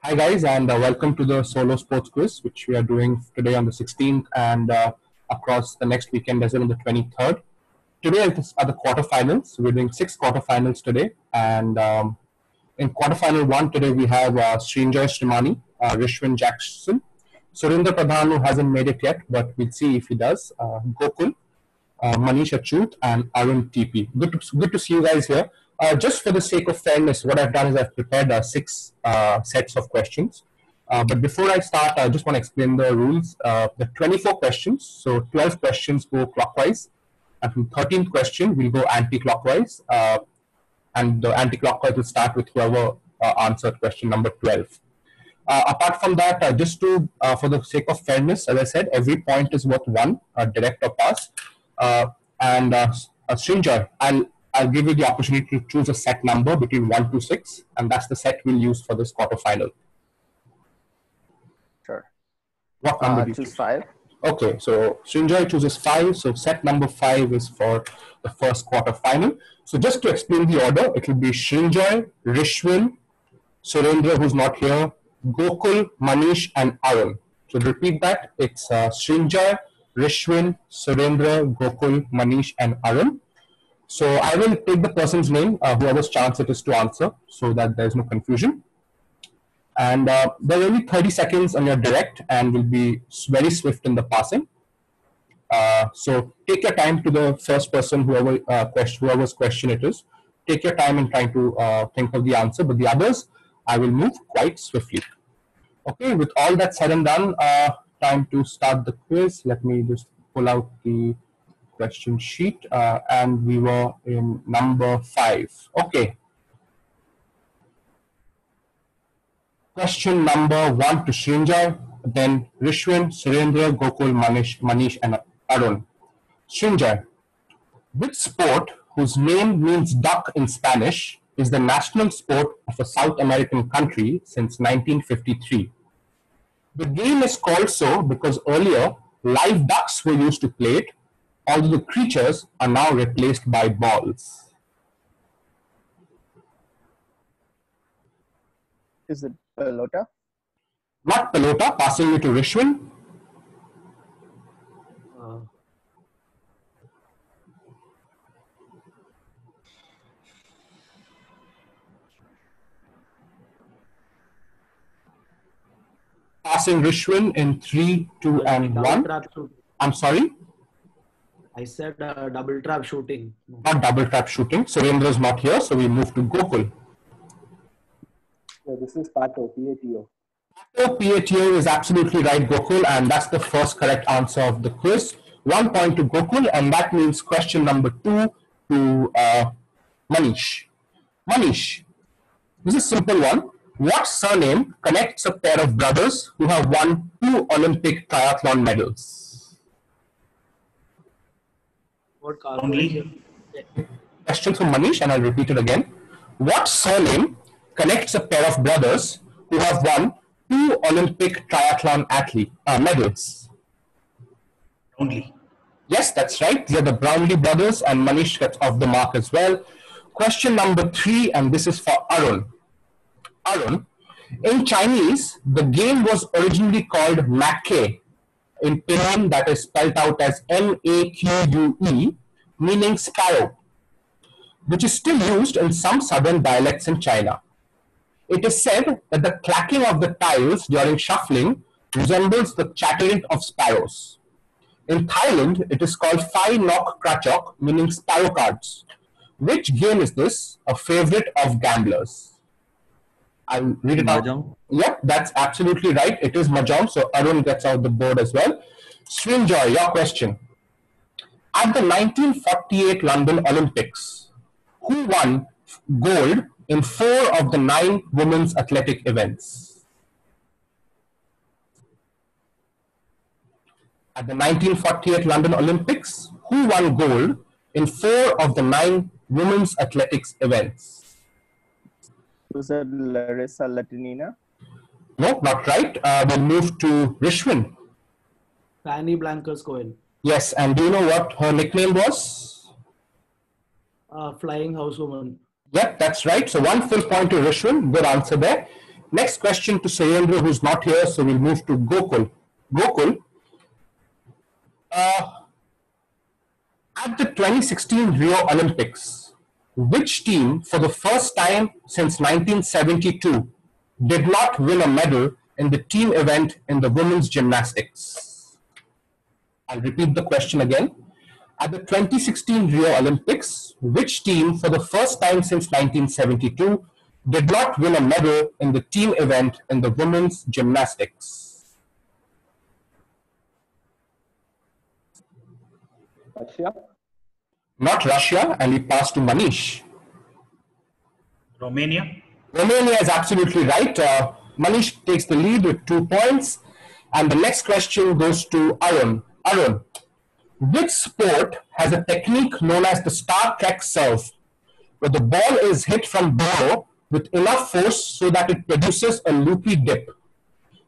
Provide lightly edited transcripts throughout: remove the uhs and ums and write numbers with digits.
Hi guys, and welcome to the solo sports quiz, which we are doing today on the 16th and across the next weekend as well on the 23rd. Today are the quarterfinals. We're doing 6 quarterfinals today, and in quarterfinal one today we have Srinjoy Srimani, Rishwin Jackson, Surinder Pradhan, who hasn't made it yet, but we'll see if he does. Gokul, Manish Achut, and Arun TP. Good to see you guys here. Just for the sake of fairness, what I've done is I've prepared six sets of questions. But before I start, I just want to explain the rules. The 24 questions, so 12 questions go clockwise, and from 13th question we'll go anti-clockwise, and the anti-clockwise will start with whoever answered question number 12. Apart from that, just to for the sake of fairness, as I said, every point is worth one, direct or pass. And Srinjoy, I'll give you the opportunity to choose a set number between 1 to 6, and that's the set we'll use for this quarterfinal. Sure. What number do you choose 5? Okay, so Srinjoy chooses 5, so set number 5 is for the first quarterfinal. So just to explain the order, it will be Srinjoy, Rishwin, Surendra, who's not here, Gokul, Manish, and Arun. So to repeat that, it's Srinjoy, Rishwin, Surendra, Gokul, Manish, and Arun. So I will take the person's name, whoever's chance it is to answer, so that there's no confusion. And there are only 30 seconds on your direct, and will be very swift in the passing. So take your time to the first person, whoever's question it is. Take your time in trying to think of the answer, but the others, I will move quite swiftly. Okay, with all that said and done, time to start the quiz. Let me just pull out the question sheet, and we were in number 5. Okay. Question number 1 to Srinjoy, then Rishwin, Surendra, Gokul, Manish, and Arun. Srinjoy, which sport, whose name means duck in Spanish, is the national sport of a South American country since 1953? The game is called so because earlier live ducks were used to play it, although the creatures are now replaced by balls. Is it pelota? Not pelota. Passing you to Rishwin. Passing Rishwin in 3, 2, and 1. I'm sorry? I said double trap shooting. Not double trap shooting. Surendra is not here, so we move to Gokul. So this is Pato, P-A-T-O. Pato is absolutely right, Gokul, and that's the first correct answer of the quiz. 1 point to Gokul, and that means question number 2 to Manish. Manish, this is a simple one. What surname connects a pair of brothers who have won 2 Olympic triathlon medals? Only. Question from Manish, and I'll repeat it again. What surname connects a pair of brothers who have won 2 Olympic triathlon medals? Only. Yes, that's right. They're the Brownlee brothers, and Manish gets off the mark as well. Question number 3, and this is for Arun. Arun, in Chinese, the game was originally called Maque, in Pinyin that is spelled out as M-A-Q-U-E, meaning sparrow, which is still used in some southern dialects in China. It is said that the clacking of the tiles during shuffling resembles the chattering of sparrows. In Thailand, it is called Phai Nok Krachok, meaning sparrow cards. Which game is this? A favorite of gamblers. I'll read it out. Yep, that's absolutely right. It is Mahjong, so Arun gets out the board as well. Srinjoy, your question. At the 1948 London Olympics, who won gold in 4 of the 9 women's athletic events? At the 1948 London Olympics, who won gold in 4 of the 9 women's athletics events? Was it Larissa Latinina? No, not right. We'll move to Rishwin. Fanny Blankers Cohen. Yes, and do you know what her nickname was? Flying Housewoman. Yep, that's right. So 1 full point to Rishwin. Good answer there. Next question to Sayendra, who's not here, so we'll move to Gokul. Gokul, at the 2016 Rio Olympics, which team, for the first time since 1972, did not win a medal in the team event in the women's gymnastics? I'll repeat the question again. At the 2016 Rio Olympics, which team, for the first time since 1972, did not win a medal in the team event in the women's gymnastics? Russia. Not Russia, and we pass to Manish. Romania. Romania is absolutely right. Manish takes the lead with 2 points. And the next question goes to Arun. Arun, which sport has a technique known as the Star Trek serve, where the ball is hit from below with enough force so that it produces a loopy dip?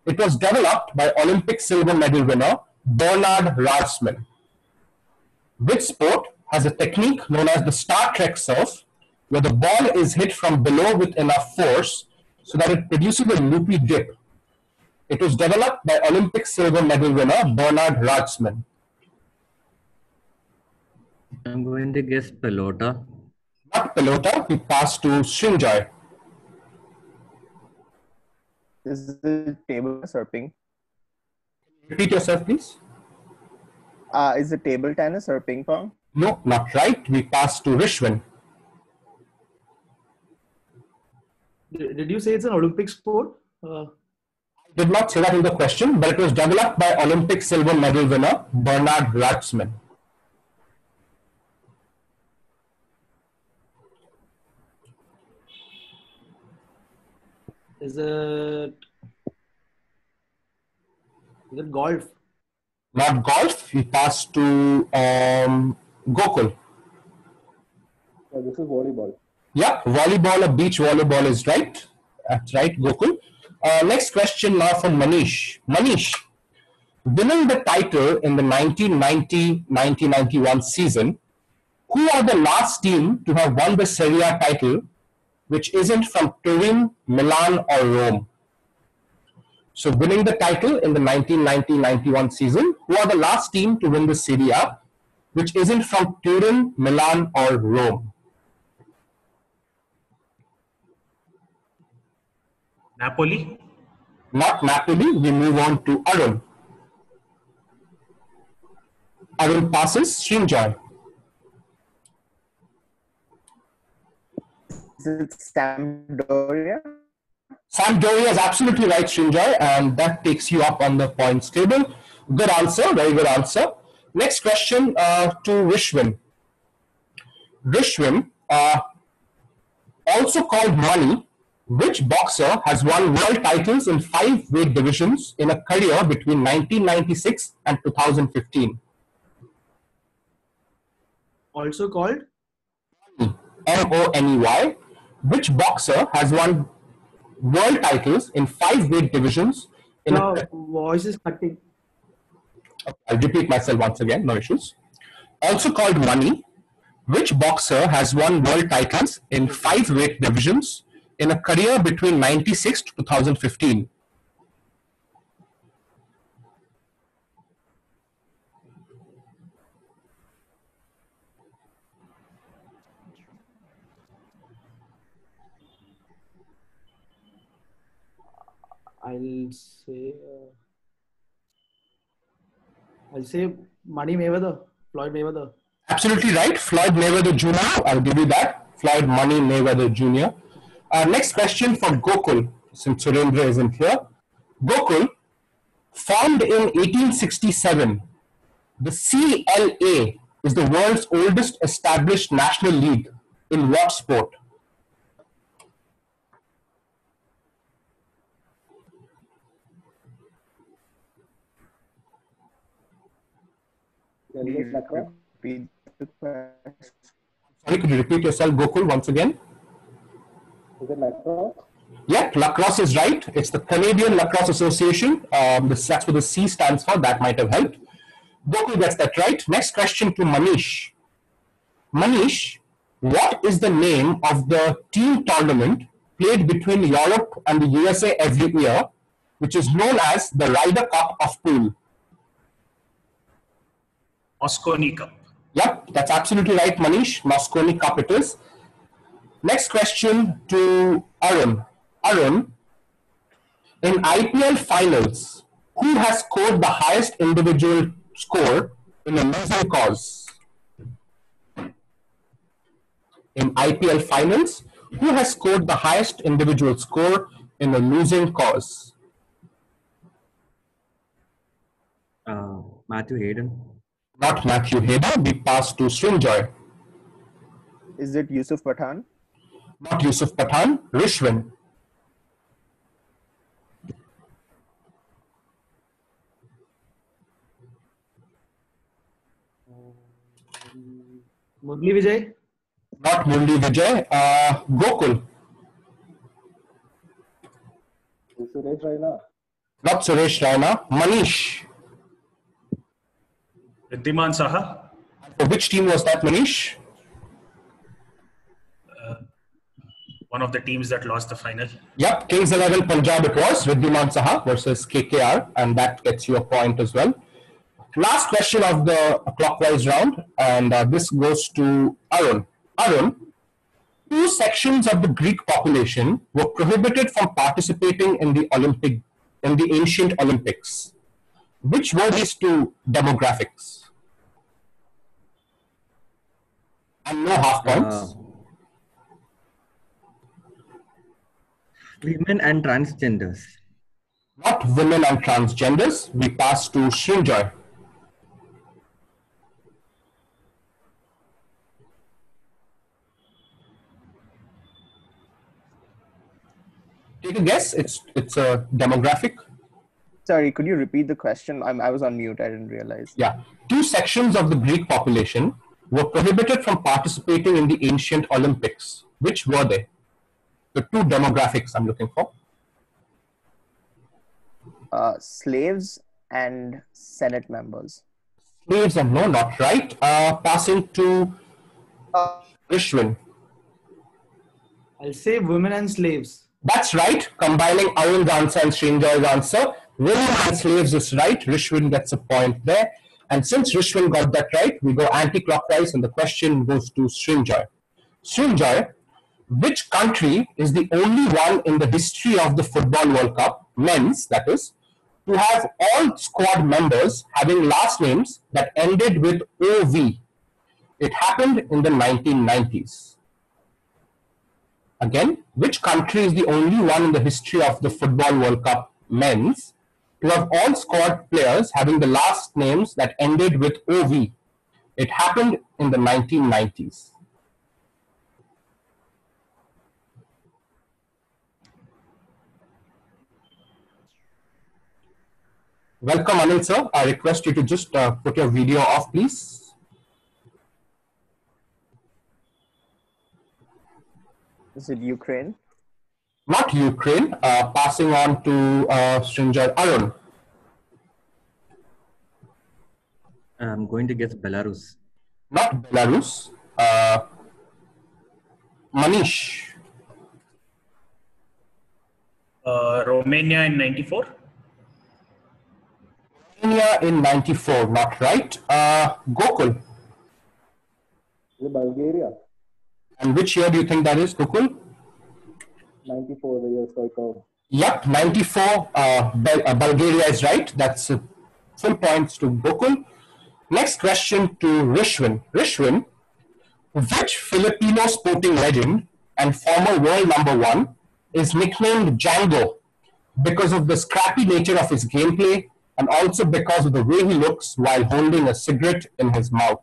It was developed by Olympic silver medal winner Bernard Rarsman. Which sport has a technique known as the Star Trek serve, where the ball is hit from below with enough force so that it produces a loopy dip? It was developed by Olympic silver medal winner Bernard Rarsman. I'm going to guess pelota. Not pelota, we pass to Srinjoy. Is it table surfing? Repeat yourself, please. Is it table tennis or ping pong? No, not right. We pass to Rishwan. Did you say it's an Olympic sport? Did not say that in the question, but it was developed by Olympic silver medal winner Bernard Ratzman. Is it golf? Not golf. We pass to Gokul. This is volleyball. Yeah, volleyball or beach volleyball is right. That's right, Gokul. Next question now from Manish. Manish, winning the title in the 1990-1991 season, who are the last team to have won the Serie A title, which isn't from Turin, Milan, or Rome? So winning the title in the 1990-91 season, who are the last team to win the Serie A, which isn't from Turin, Milan, or Rome? Napoli. Not Napoli. We move on to Arun. Arun passes. Srinjoy. Is it Sampdoria? Sampdoria is absolutely right, Srinjoy, and that takes you up on the points table. Good answer, very good answer. Next question to Rishwan. Rishwan, also called Money, which boxer has won world titles in 5 weight divisions in a career between 1996 and 2015? Also called? Money. Which boxer has won world titles in 5 weight divisions in No, a... voice is cutting. I'll repeat myself once again, no issues. Also called Money, which boxer has won world titles in 5 weight divisions in a career between 96 to 2015? I'll say Money Mayweather, Floyd Mayweather. Absolutely right. Floyd Mayweather Jr. I'll give you that. Floyd Money Mayweather Jr. Next question for Gokul, since Surendra isn't here. Gokul, formed in 1867, the CLA is the world's oldest established national league in what sport? Repeat the question. Sorry, could you repeat yourself, Gokul, once again? Is it lacrosse? Yeah, lacrosse is right. It's the Canadian Lacrosse Association. That's what the C stands for. That might have helped. Gokul gets that right. Next question to Manish. Manish, what is the name of the team tournament played between Europe and the USA every year, which is known as the Ryder Cup of pool? Mosconi Cup. Yep, that's absolutely right, Manish. Mosconi Cup it is. Next question to Arun. Arun, in IPL finals, who has scored the highest individual score in a losing cause? In IPL finals, who has scored the highest individual score in a losing cause? Matthew Hayden. Not Matthew Hayden. We pass to Srinjoy. Is it Yusuf Pathan? Not Yusuf Pathan. Rishwin. Murli Vijay. Not Murli Vijay. Gokul. Suresh Raina. Not Suresh Raina. Manish. Riddhiman Saha. For which team was that, Manish? One of the teams that lost the final. Yep, Kings 11 Punjab it was, Riddhiman Saha versus KKR, and that gets you a point as well. Last question of the clockwise round, and this goes to Arun. Arun, two sections of the Greek population were prohibited from participating in the ancient Olympics. Which were these two demographics? And no half points. Women and transgenders. Not women and transgenders. We pass to Srinjoy. Take a guess. It's a demographic. Sorry, could you repeat the question? I was on mute. I didn't realize. Yeah. Two sections of the Greek population were prohibited from participating in the ancient Olympics. Which were they? The two demographics I'm looking for. Slaves and Senate members. Slaves and no, not right. Passing to Rishwin. I'll say women and slaves. That's right. Combining Arun's answer and Srinjoy's answer. Women and slaves is right. Rishwin gets a point there. And since Rishwin got that right, we go anti-clockwise and the question goes to Srinjoy. Srinjoy, which country is the only one in the history of the Football World Cup, men's that is, to have all squad members having last names that ended with OV? It happened in the 1990s. Again, which country is the only one in the history of the Football World Cup men's to have all squad players having the last names that ended with OV? It happened in the 1990s. Welcome, Anil sir. I request you to just put your video off, please. Is it Ukraine? Not Ukraine. Passing on to Srinjoy. Arun. I'm going to guess Belarus. Not Belarus. Manish. Romania in 94. Romania in 94. Not right. Gokul. Bulgaria. And which year do you think that is, Gokul? 94, the year cycle. Yep, 94. Bulgaria is right. That's full points to Gokul. Next question to Rishwin. Rishwin, which Filipino sporting legend and former world #1 is nicknamed Django because of the scrappy nature of his gameplay and also because of the way he looks while holding a cigarette in his mouth?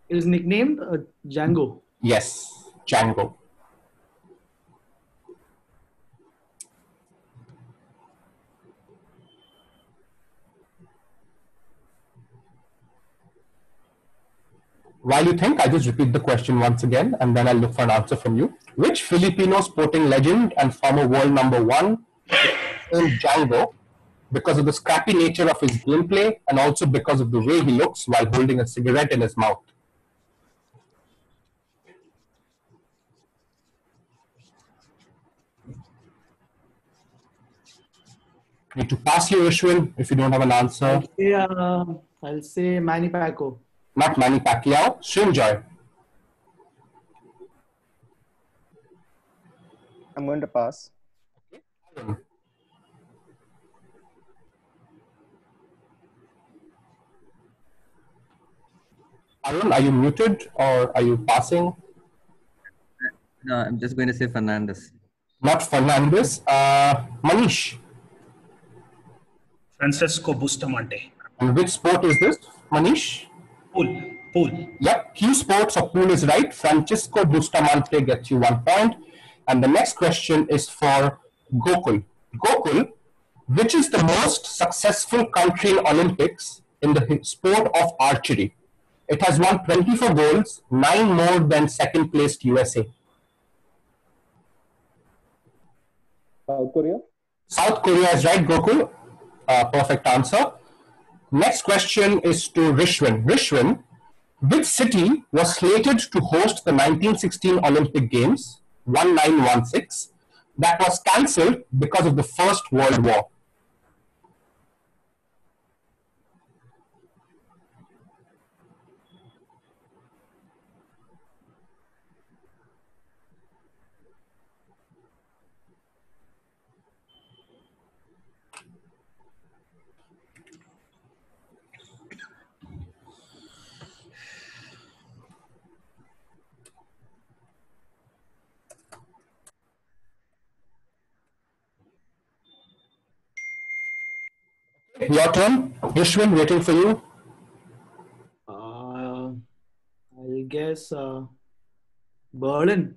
Is nicknamed Django. Yes, Django. While you think, I just repeat the question once again, and then I'll look for an answer from you. Which Filipino sporting legend and former world #1 is Django because of the scrappy nature of his gameplay and also because of the way he looks while holding a cigarette in his mouth? Need to pass you, Ishwin, if you don't have an answer. I'll say Manny Pacquiao. Not Manny Pacquiao. Srinjoy. I'm going to pass. Arun, are you muted or are you passing? No, I'm just going to say Fernandez. Not Fernandez. Manish. Francesco Bustamante. And which sport is this, Manish? Pool. Yep, Q Sports or pool is right. Francisco Bustamante gets you 1 point. And the next question is for Gokul. Gokul, which is the most successful country in Olympics in the sport of archery? It has won 24 golds, 9 more than second placed USA. South Korea. South Korea is right, Gokul. Perfect answer. Next question is to Rishwin. Rishwin, which city was slated to host the 1916 Olympic Games, 1916, that was cancelled because of the First World War? Your turn. Rishwin, waiting for you. I'll guess Berlin.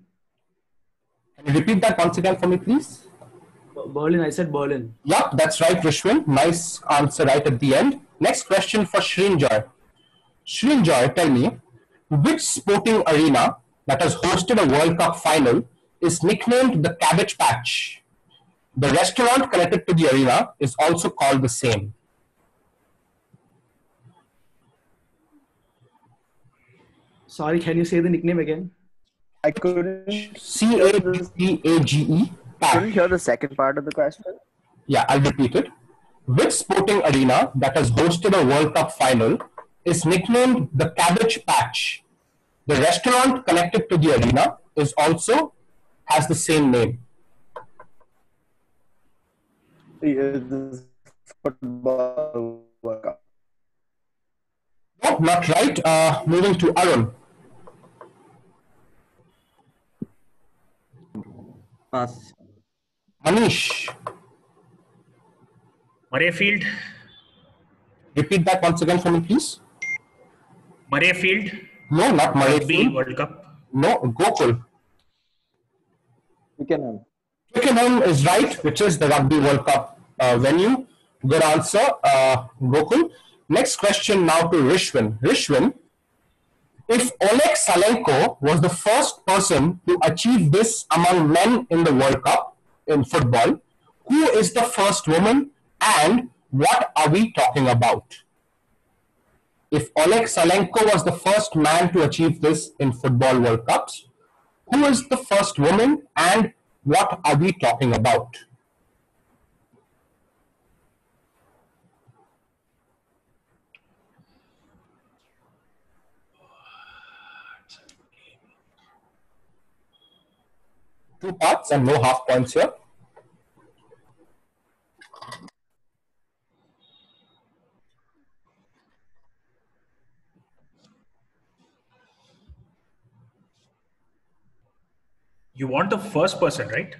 Can you repeat that once again for me, please? Berlin. I said Berlin. Yep, that's right, Rishwin. Nice answer right at the end. Next question for Srinjoy. Srinjoy, tell me, which sporting arena that has hosted a World Cup final is nicknamed the Cabbage Patch? The restaurant connected to the arena is also called the same. Sorry, can you say the nickname again? I couldn't CABCAGE. couldn't hear the second part of the question. Yeah, I'll repeat it. Which sporting arena that has hosted a World Cup final is nicknamed the Cabbage Patch? The restaurant connected to the arena is also has the same name. The football World Cup. No, not right. Moving to Arun. Pass. Manish. Murrayfield. Repeat that once again for me, please. Murrayfield. No, not Rugby Murrayfield. World Cup. No, Gokul. Twickenham. Twickenham is right, which is the Rugby World Cup venue. Good answer, Gokul. Next question now to Rishwin. Rishwin, if Oleg Salenko was the first person to achieve this among men in the World Cup in football, who is the first woman and what are we talking about? If Oleg Salenko was the first man to achieve this in football World Cups, who is the first woman and what are we talking about? Two parts and no half points here. You want the first person, right?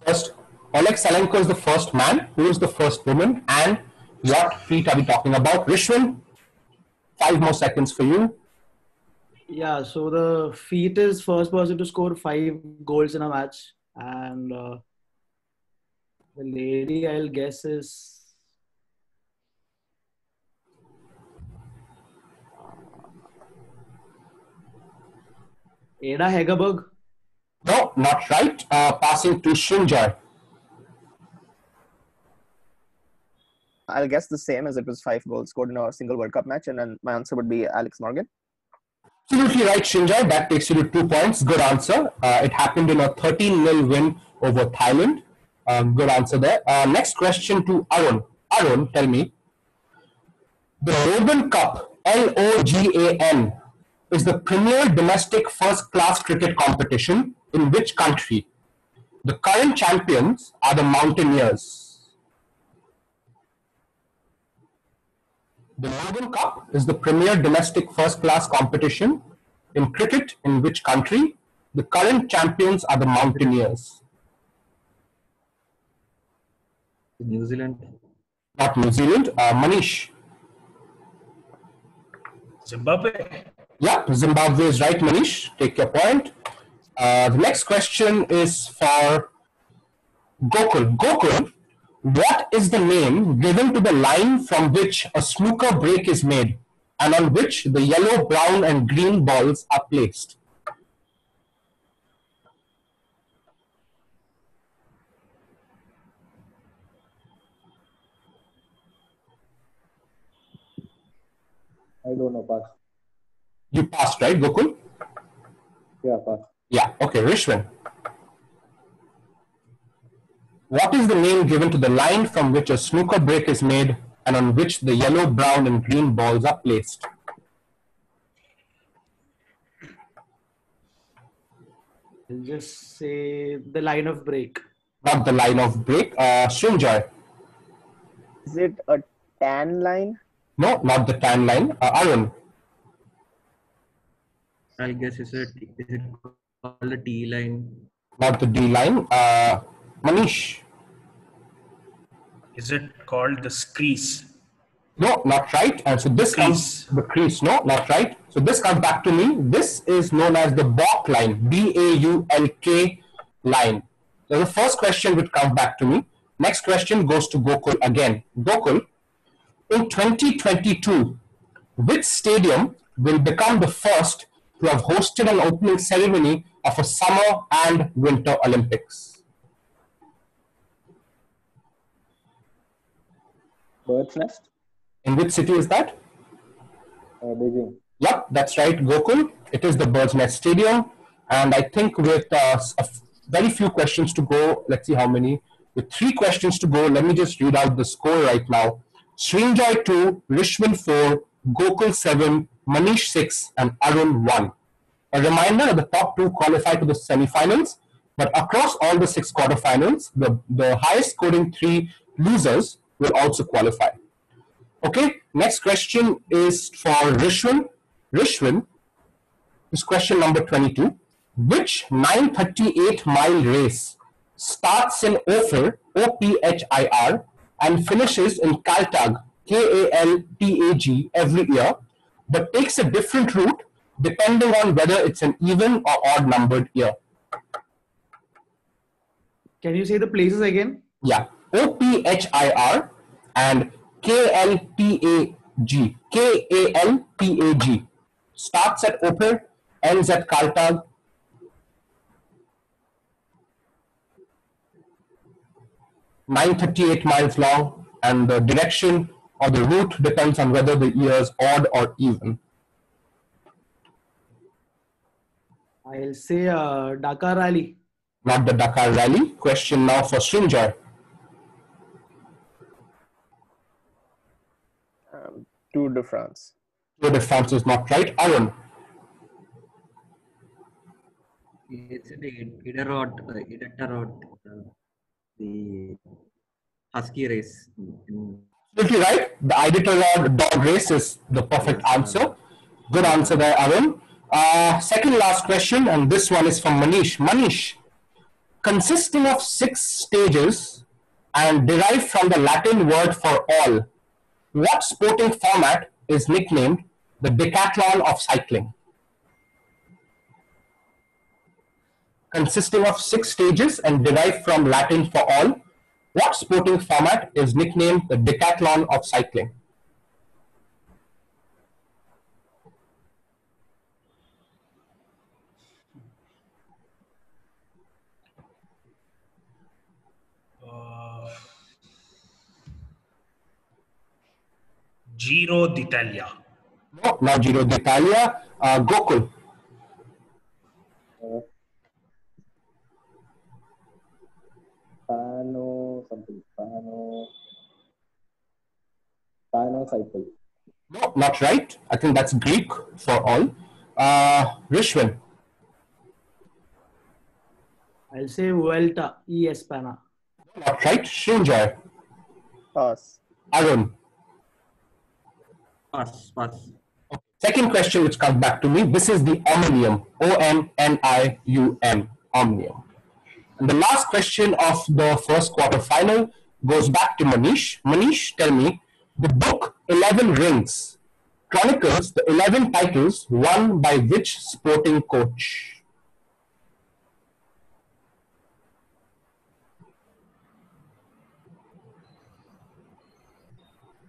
First, Oleg Salenko is the first man. Who is the first woman? And what feat are we talking about? Rishwin, 5 more seconds for you. Yeah, so the feat is first person to score 5 goals in a match. And the lady, I'll guess, is Ada Hegerberg. No, not right. Passing to Srinjoy. I'll guess the same as it was 5 goals scored in a single World Cup match, and then my answer would be Alex Morgan. Absolutely right, Srinjoy. That takes you to 2 points. Good answer. It happened in a 13-0 win over Thailand. Good answer there. Next question to Arun. Arun, tell me. The Logan Cup, LOGAN, is the premier domestic first-class cricket competition in which country? The current champions are the Mountaineers. The Logan Cup is the premier domestic first-class competition in cricket in which country? The current champions are the Mountaineers. New Zealand. Not New Zealand. Manish. Zimbabwe. Yeah, Zimbabwe is right, Manish. Take your point. The next question is for Gokul. Gokul, what is the name given to the line from which a snooker break is made and on which the yellow, brown, and green balls are placed? I don't know, pass. You passed, right, Gokul? Yeah, pass. Yeah, okay, Rishwan. What is the name given to the line from which a snooker break is made and on which the yellow, brown, and green balls are placed? I'll just say the line of break. Not the line of break. Srinjoy. Is it a tan line? No, not the tan line. Arun. I'll guess is it called a T line? Not the D line. Manish. Is it called the crease? No, not right. So this comes the crease. No, not right. So this comes back to me. This is known as the Baulk line. BAULK line. So the first question would come back to me. Next question goes to Gokul again. Gokul, in 2022, which stadium will become the first to have hosted an opening ceremony of a summer and winter Olympics? Bird's Nest, In which city is that? Beijing. Yep, that's right, Gokul. It is the Bird's Nest Stadium. And I think with very few questions to go, let's see how many. With 3 questions to go, let me just read out the score right now. Srinjoy 2, Rishwan 4, Gokul 7, Manish 6, and Arun 1. A reminder that the top 2 qualify to the semi-finals, but across all the 6 quarterfinals, the highest scoring 3 losers will also qualify. Okay, next question is for Rishwan. Rishwan, this question number 22. Which 938-mile race starts in Ophir, OPHIR, and finishes in Kaltag, KALTAG, every year, but takes a different route depending on whether it's an even or odd numbered year? Can you say the places again? Yeah, OPHIR and KALTAG. KALTAG. Starts at Ophir, ends at Kaltag. (938 miles long), and the direction or the route depends on whether the year is odd or even. I'll say Dakar Rally. Not the Dakar Rally. Question now for Srinjoy. Tour de France. Tour de France is not right. Arun. It's the Iditarod, the Husky race. Absolutely right. The Iditarod dog race is the perfect answer. Good answer there, Arun. Second last question, and this one is from Manish. Manish, consisting of 6 stages and derived from the Latin word for all, what sporting format is nicknamed the decathlon of cycling? Consisting of 6 stages and derived from Latin for all, what sporting format is nicknamed the decathlon of cycling? Giro d'Italia. No, not Giro d'Italia. Gokul. Pano something. Panocycle. No, not right. I think that's Greek for all. Rishwan. I'll say Vuelta y Espana. Not right. Srinjoy. Pass. Arun. Pass. Pass. Second question, which comes back to me. This is the Omnium. OMNIUM. Omnium. And the last question of the first quarter final goes back to Manish. Manish, tell me, the book 11 Rings chronicles the 11 titles won by which sporting coach?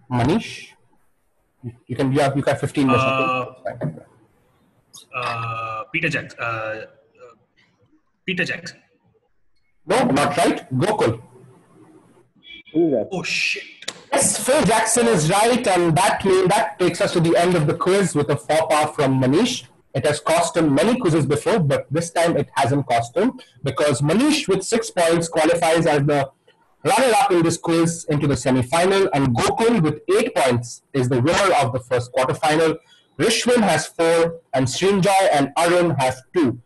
Manish, you have 15 more seconds. Peter Jackson. Peter Jackson. No, not right. Gokul. Who is that? Oh shit. Yes, Phil Jackson is right, and that takes us to the end of the quiz with a faux pas from Manish. It has cost him many quizzes before, but this time it hasn't cost him because Manish with 6 points qualifies as the runner-up in this quiz into the semi-final, and Gokul with 8 points is the winner of the first quarter-final. Rishwan has 4, and Srinjoy and Arun have 2.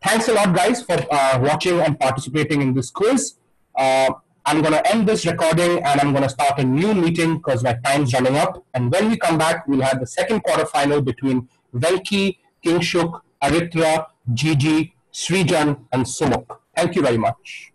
Thanks a lot, guys, for watching and participating in this quiz. I'm going to end this recording and I'm going to start a new meeting because my time's running up. And when we come back, we'll have the second quarter-final between Velki, Kingshuk, Aritra, Gigi, Srijan, and Sumuk. Thank you very much.